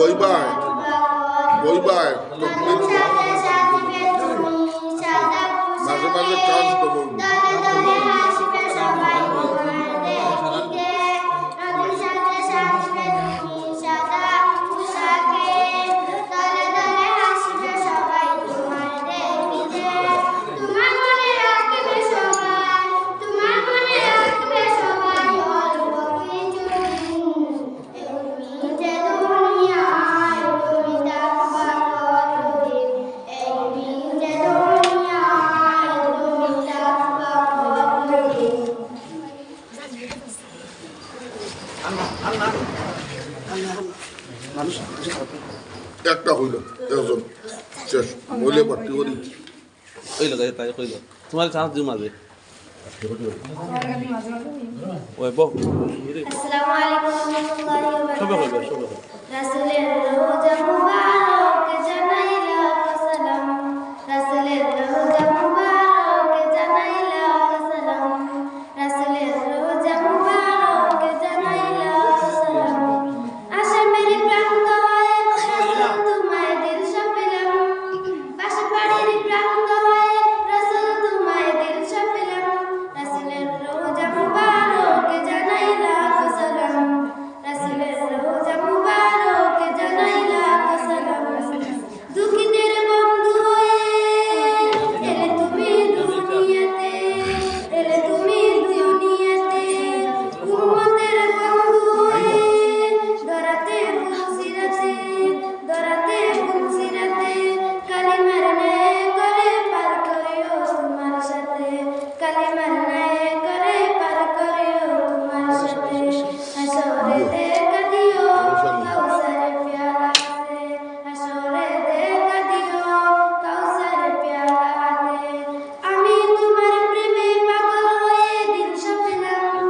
বইবায় মাঝে মাঝে কাজ করবো একটা হইল একজন শেষ মহিলা পার্টি করি কইল তাই কইল তোমার চান্স দিও মাঝে ওই বক আসসালামু আলাইকুম ওয়া রাহমাতুল্লাহি ওয়া সবে কইবে বারাকাতুহু রাসূলের রোজা মুবারক জানাইলা সালাম রাসূলের রোজা মুবারক জানাইলা সালাম রাসূলের রোজা মুবারক জানাইলা সালাম আশা মেরে প্রান্ত হয় রাসূল তোমায় দিল সপিলাম পাশে বাড়ির প্রান্ত হয় রাসূল তোমায় দিল সপিলাম রাসূলের রোজা মুবারক জানাইলা সালাম রাসূলের রোজা মুবারক জানাইলা সালাম দুঃখীদের বন্ধু হয়ে এলে তুমি দুনিয়াতে এলে তুমি দুনিয়াতে উম্মতের বন্ধু হয়ে দরাতে ফুলসিরাতে কালিমার ন্যায় করে পার করিও তোমার সাথে কালিমার ন্যায় করে পার করিও তোমার সাথে হাসরে দেখা দিও কাউসার প্যালা হাতে হাসরে দেখা দিও কাউসার প্যালা হাতে আমি তোমার প্রেমে পাগল হয়ে দিল সপিলাম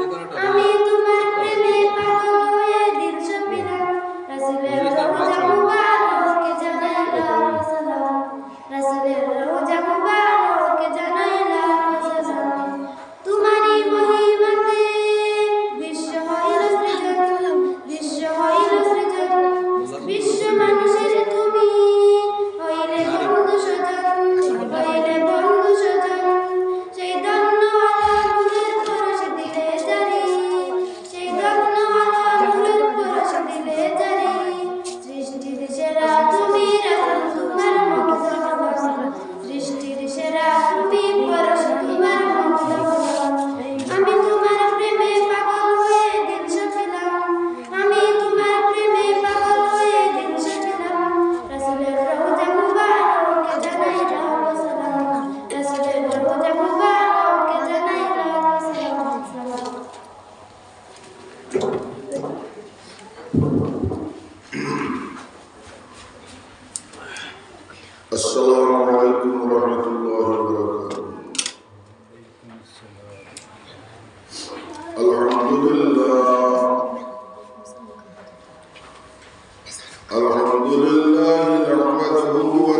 আমি তোমার প্রেমে পাগল হয়ে দিল সপিলাম রাসূলের রোজা মুবারক জানাইলা সালাম রাসূলের রোজা মুবারক জানাইলা সালাম তোমারই মহিমাতে বিশ্ব হইল সৃজন বিশ্ব মানুষের তুমি হইলে বন্ধু স্বজন সেই ধন্যওয়ালা ফুলের পরশ দিলে জারি সেই ধন্যওয়ালা ফুলের পরশ দিলে জারি সৃষ্টির সেরা তুমি রাসূল তোমার মুক্তবাস সৃষ্টির সেরা তুমি পরশ তোমার মুক্তবাস আমি তোমার প্রেমে পাগল হয়ে দিল সপিলাম আমি তোমার প্রেমে পাগল হয়ে দিল সপিলাম রাসূলের রোজা মুবারক জানাইলা সালাম রাসূলের রোজা মুবারক জানাইলা সালাম আসসালামু আলাইকুম ওয়া রাহমাতুল্লাহি ওয়া বারাকাতুহু আলহামদুলিল্লাহ নাহমাদুহু ওয়া